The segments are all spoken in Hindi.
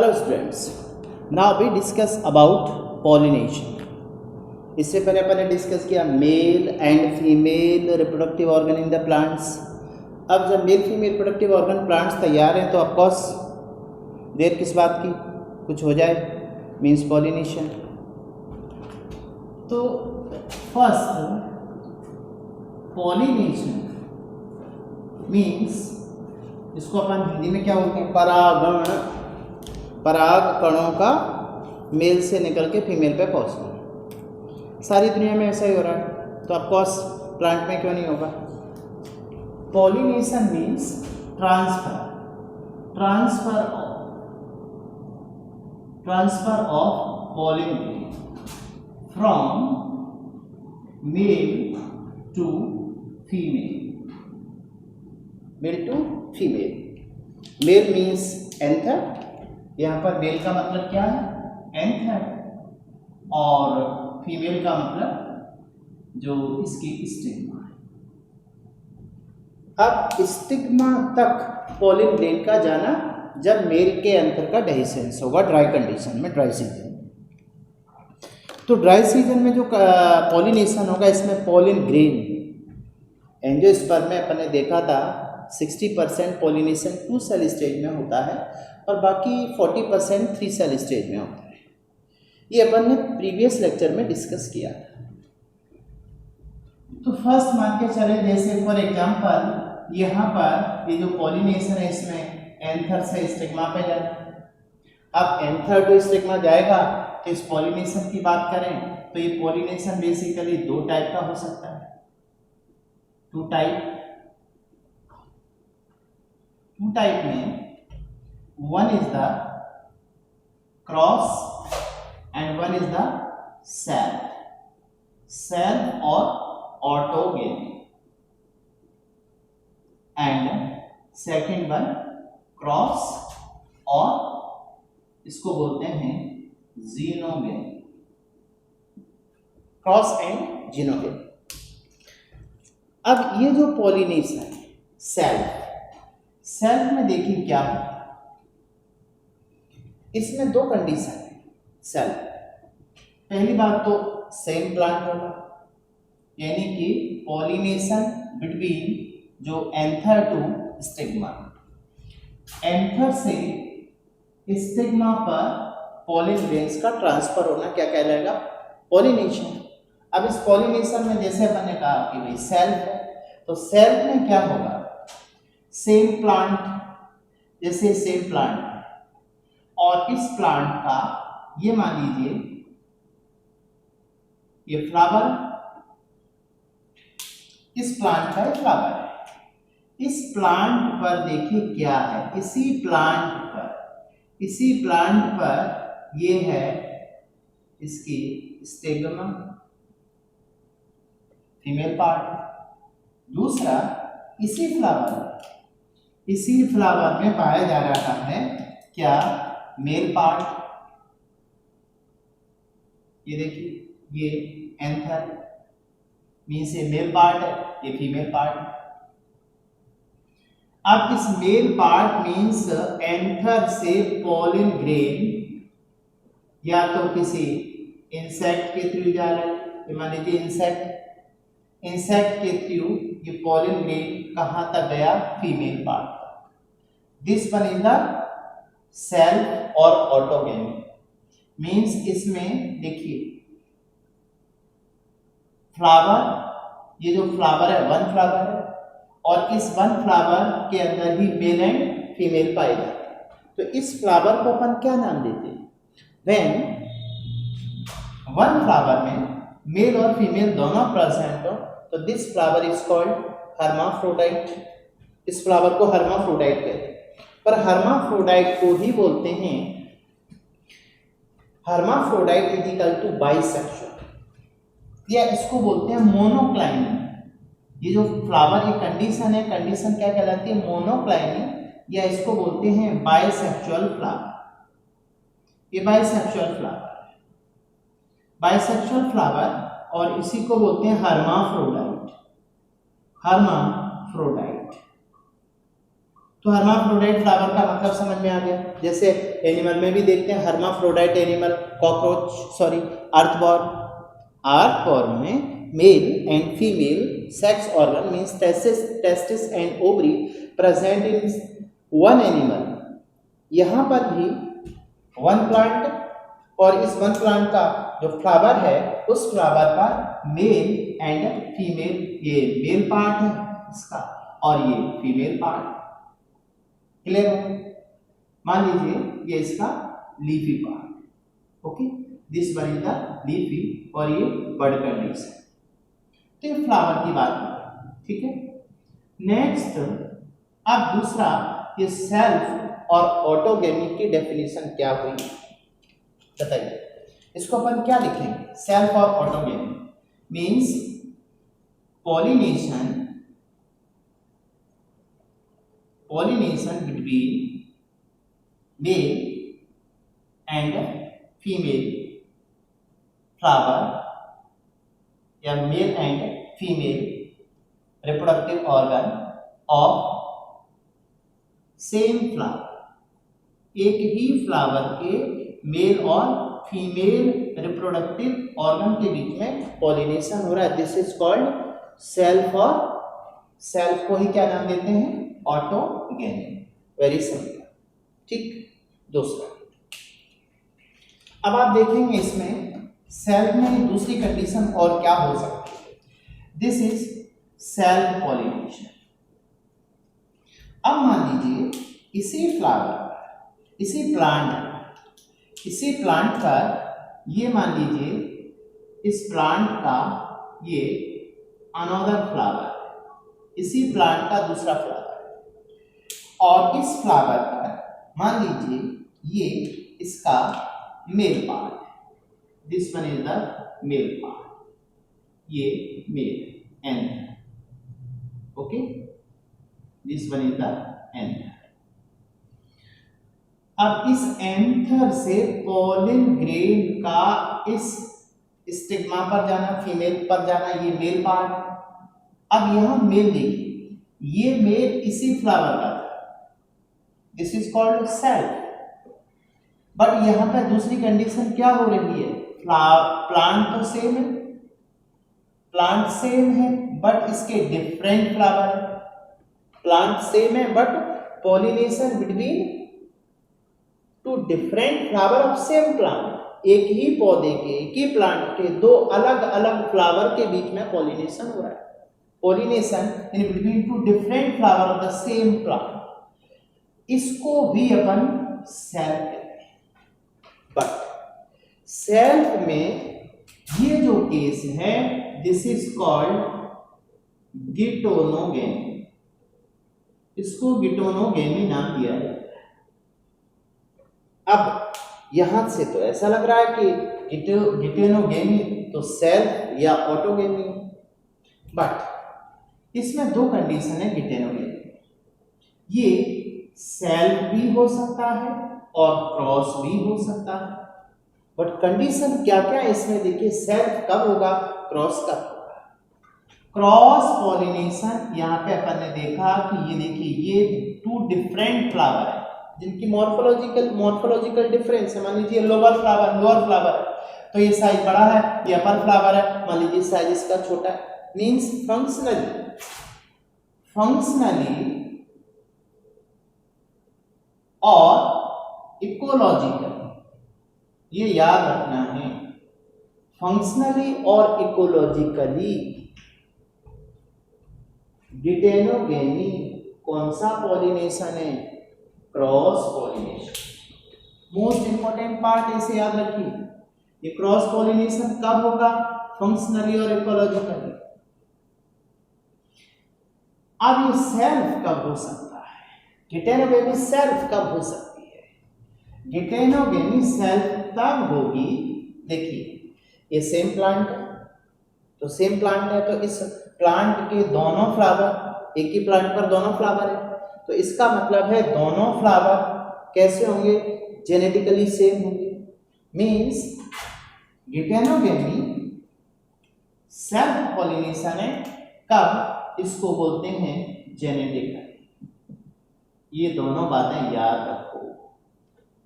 Hello students, now we discuss about pollination. इससे पहले अपन ने डिस्कस किया male and female reproductive organ in the plants. अब जब male female reproductive organ plants तैयार हैं तो ऑफकोर्स देर किस बात की, कुछ हो जाए, मीन्स पॉलिनेशन। तो फर्स्ट पॉलिनेशन मीन्स इसको अपन हिंदी में क्या बोलते हैं, परागण। पराग कणों का मेल से निकल के फीमेल पे पहुंचना। सारी दुनिया में ऐसा ही हो रहा है, तो ऑफकोर्स प्लांट में क्यों नहीं होगा। Pollination means transfer of pollen from male to female. Male to female. Male means anther, यहाँ पर मेल का मतलब क्या है, एंथर, और फीमेल का मतलब जो इसकी स्टिग्मा है। अब स्टिग्मा तक पॉलिन ग्रेन का जाना जब मेल के एंथर का डेhiscence होगा ड्राई कंडीशन में, ड्राई सीजन। तो ड्राई सीजन में जो पॉलिनेशन होगा इसमें पॉलिन ग्रेन एंजियोस्पर्म में अपन ने देखा था 60% पॉलिनेशन 2 सेल स्टेज में होता है और बाकी 40% 3 सेल स्टेज में होता है। ये अपन ने प्रीवियस लेक्चर में डिस्कस किया था। तो फर्स्ट मान के चले, जैसे फॉर एग्जांपल यहाँ पर ये जो पॉलिनेशन है इसमें एंथर से स्टिग्मा पे जाए। अब एंथर टू स्टिग्मा जाएगा तो इस पॉलिनेशन की बात करें तो ये पॉलिनेशन बेसिकली 2 टाइप का हो सकता है। 2 टाइप में one is the cross and one is the self or autogamy, and second one cross और इसको बोलते हैं जीनोगेमी। Cross and xenogamy. अब ये जो पॉलिनेशन है सेल्फ में देखिए क्या है, इसमें 2 कंडीशन है सेल्फ। पहली बात तो सेम प्लांट होगा, यानी कि पॉलिनेशन बिटवीन जो एंथर टू स्टिग्मा, एंथर से स्टिग्मा पर पॉलिन ग्रेन्स का ट्रांसफर होना क्या कहलाएगा, पॉलिनेशन। अब इस पॉलिनेशन में जैसे अपन ने कहा कि भाई सेल्फ है, तो सेल्फ में क्या होगा, सेम प्लांट, जैसे सेम प्लांट और इस प्लांट का ये मान लीजिए ये फ्लावर, इस प्लांट का फ्लावर है। इस प्लांट पर देखिए क्या है, इसी प्लांट पर ये है इसकी स्टेगमा, फीमेल पार्ट। दूसरा इसी फ्लावर में पाया जा रहा है क्या, मेल पार्ट। ये देखिए ये एंथर मीन्स ये मेल पार्ट है, ये फीमेल पार्ट है। अब इस मेल पार्ट मीन्स एंथर से पॉलिन ग्रेन या तो किसी इंसेक्ट के थ्रू जा रहा है, मान लीजिए इंसेक्ट के थ्रू ये पॉलिन ग्रेन कहां तक गया, female part. This one is the self और ऑटोगेमी। मीन्स इसमें देखिए फ्लावर, ये जो फ्लावर है 1 फ्लावर है और इस 1 फ्लावर के अंदर ही मेल एंड फीमेल पाए जाते हैं। तो इस फ्लावर को अपन क्या नाम देते हैं, व्हेन 1 फ्लावर में मेल और फीमेल दोनों प्रेजेंट हो तो this flower is called hermaphrodite. इस फ्लावर को हर्माफ्रोडाइट कहते हैं। पर हर्माफ्रोडाइट को ही बोलते हैं, hermaphrodite is equal to bisexual, या इसको बोलते हैं मोनोक्लाइनी। ये जो फ्लावर की कंडीशन है, कंडीशन क्या कहलाती है, मोनोक्लाइनी, या इसको बोलते हैं बाइसेक्सुअल फ्लावर। ये बाइसेक्सुअल फ्लावर और इसी को बोलते हैं हर्माफ्रोडाइट। तो हर्माफ्रोडाइट फ्लावर का मतलब समझ में आ गया। जैसे एनिमल में भी देखते हैं हर्माफ्रोडाइट एनिमल, अर्थवॉर्म। अर्थवॉर्म में mail and female sex organ means testis and ovary present in one animal. यहाँ पर भी वन प्लांट, और इस वन प्लांट का जो फ्लावर है उस फ्लावर का मेल एंड फीमेल, ये मेल पार्ट है इसका और ये फीमेल पार्ट। क्लियर है? मान लीजिए ये इसका leafy part, okay, this one is the leafy और ये बड कंडीशन। तो ये फ्लावर की बात है, ठीक है। नेक्स्ट, अब दूसरा, ये सेल्फ और ऑटोगेमी की डेफिनेशन क्या हुई बताइए। इसको अपन क्या लिखेंगे? सेल्फ और autogamy means pollination between male and female flower या male and female reproductive organ of same flower। एक ही फ्लावर के मेल और फीमेल रिप्रोडक्टिव ऑर्गन के बीच में पॉलिनेशन हो रहा है, दिस इज कॉल्ड सेल्फ। और सेल्फ को ही क्या नाम देते हैं? ऑटोगेमी। वेरी सिंपल, ठीक। दूसरा, अब आप देखेंगे इसमें सेल्फ में दूसरी कंडीशन और क्या हो सकती है, दिस इज सेल्फ पॉलिनेशन। अब मान लीजिए इसी फ्लावर, इसी प्लांट पर ये मान लीजिए इस प्लांट का ये अनदर फ्लावर, इसी प्लांट का दूसरा फ्लावर, और इस फ्लावर पर मान लीजिए ये इसका male part, this one is the male part, ये male end, okay, this one is the end. अब इस एंथर से पॉलिन ग्रेन का इस स्टिग्मा पर जाना, फीमेल पर जाना, ये मेल पार्ट। अब यहां मेल देखिए, ये मेल इसी फ्लावर का था, this is called self. But यहां पर दूसरी कंडीशन क्या हो रही है, प्लांट तो सेम है, प्लांट सेम है बट इसके डिफरेंट फ्लावर। प्लांट सेम है but pollination between two different flower of same plant. एक ही पौधे के, एक ही प्लांट के दो अलग अलग फ्लावर के बीच में पॉलिनेशन हो रहा है, pollination in between two different flower of the same plant. इसको भी अपन सेल्फ कहते हैं। बट सेल्फ में ये जो केस है, दिस इज कॉल्ड गिटोनोगेमी। इसको गिटोनोगेमी नाम दिया है। अब यहां से तो ऐसा लग रहा है कि गिटेनोगेमी तो सेल्फ या ऑटोगेमी, बट इसमें दो कंडीशन है गिटेनोगेमी। ये सेल्फ भी हो सकता है और क्रॉस भी हो सकता है। बट कंडीशन क्या क्या है इसमें देखिए, सेल्फ कब होगा, क्रॉस कब होगा। क्रॉस पॉलिनेशन यहाँ पे अपन ने देखा कि ये देखिए ये टू डिफरेंट फ्लावर है जिनकी मॉर्फोलॉजिकल डिफरेंस है। मान लीजिए लोअर फ्लावर है तो ये साइज बड़ा है, ये अपर फ्लावर है, मान लीजिए साइज इसका छोटा है। मींस फंक्शनली और इकोलॉजिकल, ये याद रखना है, फंक्शनली और इकोलॉजिकली गिटेनोगेमी कौन सा पॉलिनेशन है, cross pollination. Most important part इसे याद रखिए, ये क्रॉस पॉलिनेशन कब होगा, फंक्शनली और इकोलॉजिकली। अब ये सेल्फ कब हो सकता है, गिटेनोगेमी सेल्फ कब हो सकती है, गिटेनोगेमी सेल्फ तब होगी, देखिए ये सेम प्लांट है, तो सेम प्लांट है तो इस प्लांट के दोनों फ्लावर, एक ही प्लांट पर दोनों फ्लावर है, तो इसका मतलब है दोनों फ्लावर कैसे होंगे, जेनेटिकली सेम होंगे। मींस गिटेनोगेमी सेल्फ पॉलिनेशन है, कब, इसको बोलते हैं जेनेटिकली। ये दोनों बातें याद रखो।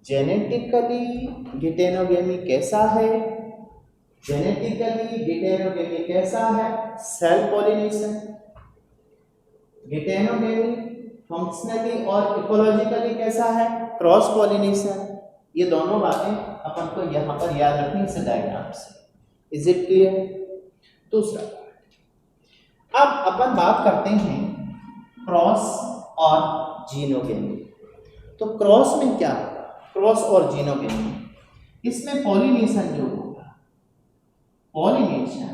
जेनेटिकली गिटेनोगेमी कैसा है? जेनेटिकली गिटेनोगेमी कैसा है? Self pollination. गिटेनोगेमी फंक्शनली और इकोलॉजिकली कैसा है? Cross pollination. ये दोनों बातें अपन को यहाँ पर याद रखनी इस डायग्राम से। Is it clear? दूसरा, अब अपन बात करते हैं क्रॉस और जीनोगेमी। तो क्रॉस में क्या होगा? क्रॉस और जीनोगेमी, इसमें पॉलिनेशन जो होगा, pollination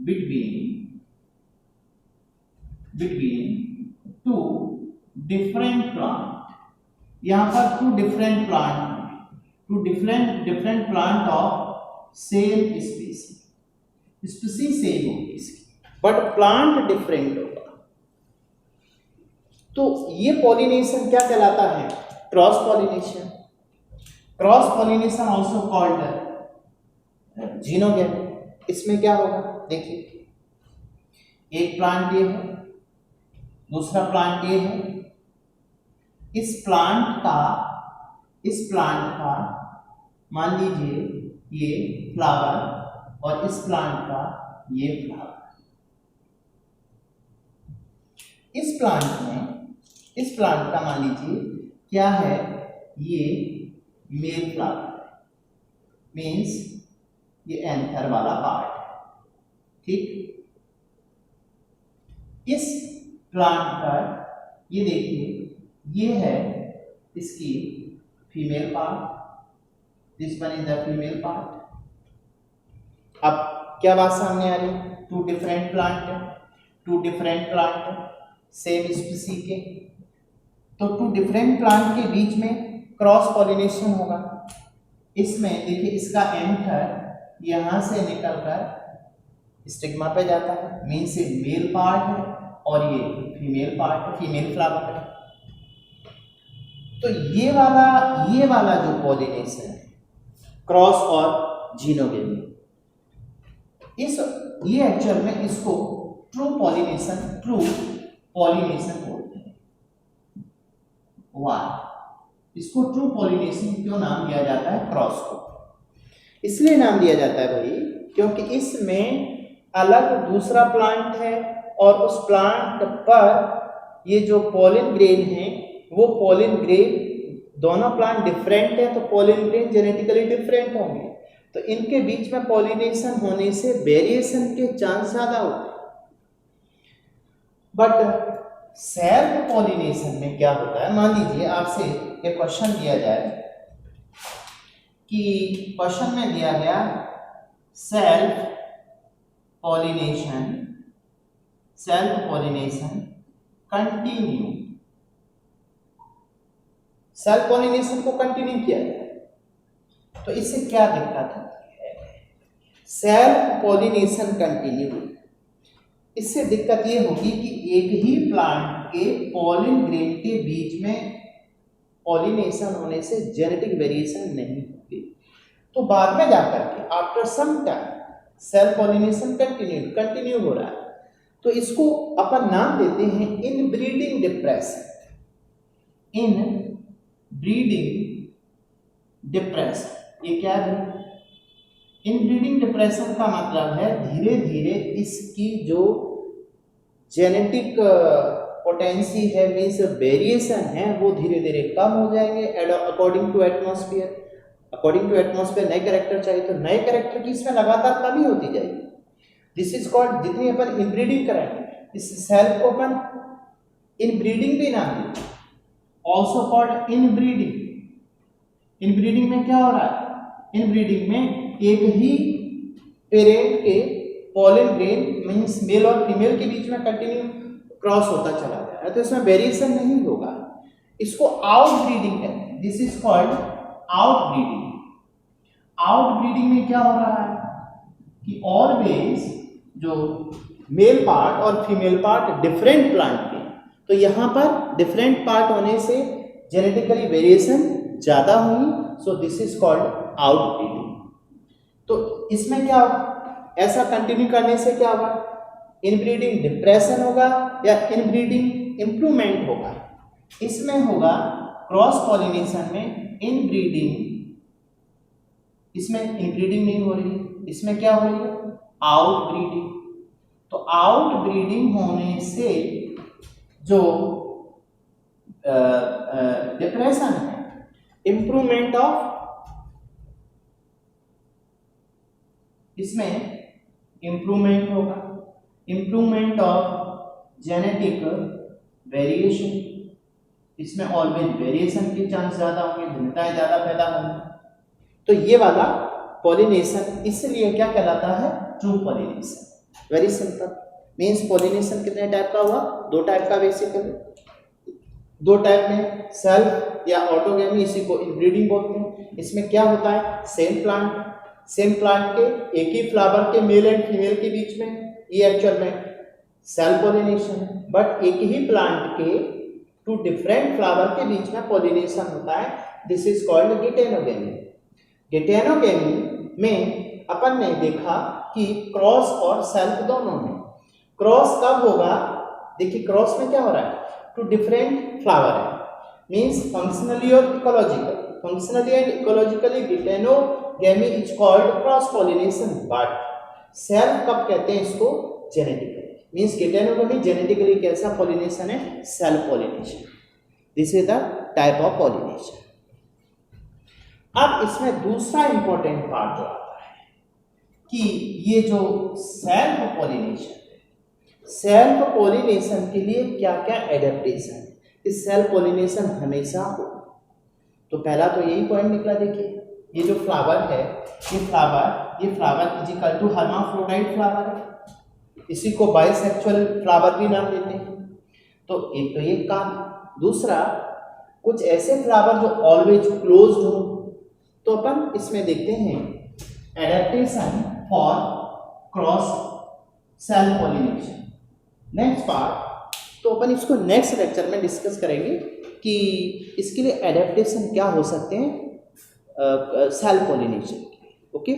between two different plant. यहां पर two different plant of same species same होगी इसकी, बट प्लांट डिफरेंट होगा। तो ये पॉलिनेशन क्या कहलाता है? Cross pollination. Cross pollination also called xenogamy. इसमें क्या होगा? देखिए, एक प्लांट ये है, दूसरा प्लांट ये है। इस प्लांट का मान लीजिए ये फ्लावर और इस प्लांट का ये फ्लावर। इस प्लांट का मान लीजिए क्या है? ये मेल फ्लावर, मीन्स ये एंथर वाला पार्ट है, ठीक। इस प्लांट पर ये देखिए, ये है इसकी female part, this one is the female part. अब क्या बात सामने आ रही? Two different plant same species के, तो टू डिफरेंट प्लांट के बीच में क्रॉस पॉलिनेशन होगा। इसमें देखिए, इसका एंथर यहां से निकलकर स्टिग्मा पे जाता है, मीन्स ये मेल पार्ट है और ये फीमेल पार्ट है, फीमेल फ्लावर है। तो ये वाला जो पॉलिनेशन है, क्रॉस और जीनोगेमी, ये एक्चुअल में इसको ट्रू पॉलिनेशन बोलते हैं। वाई? इसको ट्रू पॉलिनेशन क्यों नाम दिया जाता है? क्रॉस को इसलिए नाम दिया जाता है भाई, क्योंकि इसमें अलग दूसरा प्लांट है और उस प्लांट पर ये जो पॉलिन ग्रेन है, वो पॉलिन ग्रेन, दोनों प्लांट डिफरेंट है तो पॉलिन ग्रेन जेनेटिकली डिफरेंट होंगे, तो इनके बीच में पॉलिनेशन होने से वेरिएशन के चांस ज्यादा होते हैं। बट सेल्फ पॉलिनेशन में क्या होता है? मान लीजिए आपसे एक क्वेश्चन दिया जाए कि क्वेश्चन में दिया गया self pollination continue, self pollination को कंटिन्यू किया जाए, तो इससे क्या दिक्कत होती है? सेल्फ पॉलिनेशन कंटिन्यू, इससे दिक्कत ये होगी कि एक ही प्लांट के पॉलिन ग्रेन के बीच में पॉलिनेशन होने से जेनेटिक वेरिएशन नहीं होगी। तो बाद में जाकर के after some time self pollination continue हो रहा है, तो इसको अपन नाम देते हैं इनब्रीडिंग डिप्रेशन। ये क्या है? इनब्रीडिंग डिप्रेशन का मतलब है धीरे धीरे इसकी जो जेनेटिक पोटेंसी है, मीन्स वेरिएशन है, वो धीरे धीरे कम हो जाएंगे अकॉर्डिंग टू एटमॉस्फेयर। नए कैरेक्टर चाहिए तो नए कैरेक्टर की इसमें लगातार कमी होती जाएगी। दिस इज कॉल्ड, जितनी अपन इनब्रीडिंग कराएंगे, इस सेल्फ को अपन इनब्रीडिंग भी नाम देते हैं, ऑल्सो कॉल्ड इनब्रीडिंग। इनब्रीडिंग में क्या हो रहा है? इनब्रीडिंग में एक ही पेरेंट के पॉलिन ग्रेन मीन्स मेल और फीमेल के बीच में कंटिन्यू क्रॉस होता चला गया है, तो इसमें वेरिएशन नहीं होगा। इसको आउटब्रीडिंग कहते हैं। This is called outbreeding. Outbreeding में क्या हो रहा है कि ऑलवेज जो मेल पार्ट और फीमेल पार्ट डिफरेंट प्लांट के, तो यहाँ पर डिफरेंट पार्ट होने से जेनेटिकली वेरिएशन ज्यादा होगी, so this is called outbreeding. तो इसमें क्या होगा? ऐसा कंटिन्यू करने से क्या होगा? इनब्रीडिंग डिप्रेशन होगा या इनब्रीडिंग इंप्रूवमेंट होगा? इसमें होगा क्रॉस पॉलिनेशन में इनब्रीडिंग, इसमें इनब्रीडिंग नहीं हो रही है, इसमें क्या हो रही है, आउटब्रीडिंग। तो आउटब्रीडिंग होने से जो डिप्रेशन है, इंप्रूवमेंट ऑफ, इसमें इंप्रूवमेंट होगा, इंप्रूवमेंट ऑफ जेनेटिक वेरिएशन, इसमें ऑलवेज वेरिएशन के चांस ज्यादा होंगे, भिन्नताएं ज्यादा पैदा होंगी। तो ये वाला पॉलिनेशन इसलिए क्या कहलाता है, true pollination. Very simple. Means pollination कितने टाइप का हुआ, दो टाइप का बेसिकली, दो टाइप में, सेल्फ या ऑटोगेमी, इसी को इनब्रीडिंग बोलते हैं। इसमें क्या होता है, सेम प्लांट के एक ही फ्लावर के मेल एंड फीमेल के बीच में, ये एक्चुअल में सेल्फ पॉलिनेशन है। बट एक ही प्लांट के टू डिफरेंट फ्लावर के बीच में पॉलिनेशन होता है, दिस इज कॉल्ड गिटेनोगेमी। गिटेनोगेमी में अपन ने देखा कि क्रॉस और सेल्फ दोनों में, क्रॉस कब होगा, देखिए क्रॉस में क्या हो रहा है, टू डिफरेंट फ्लावर है, मींस फंक्शनली और ecological, functionally and ecologically geitonogamy is called cross pollination. But self कब कहते हैं इसको, जेनेटिकली, मींस गिटेनोगेमी जेनेटिकली कैसा पॉलिनेशन है, self pollination. This is the type of pollination. अब इसमें दूसरा इंपॉर्टेंट पार्ट जो आता है कि ये जो सेल्फ पॉलिनेशन है, सेल्फ पॉलिनेशन के लिए क्या क्या एडेप्टेशन है, इस सेल्फ पॉलिनेशन हमेशा हो। तो पहला तो यही पॉइंट निकला, देखिए ये जो फ्लावर है, ये flower is equal to hermaphrodite flower है, इसी को बाइसेक्सुअल फ्लावर भी नाम देते हैं। तो एक तो ये काम, दूसरा कुछ ऐसे फ्लावर जो ऑलवेज क्लोज्ड हो, तो अपन इसमें देखते हैं adaptation for cross self pollination. Next part, तो अपन इसको नेक्स्ट लेक्चर में डिस्कस करेंगे कि इसके लिए एडेप्टेशन क्या हो सकते हैं सेल्फ पॉलिनेशन के लिए। ओके।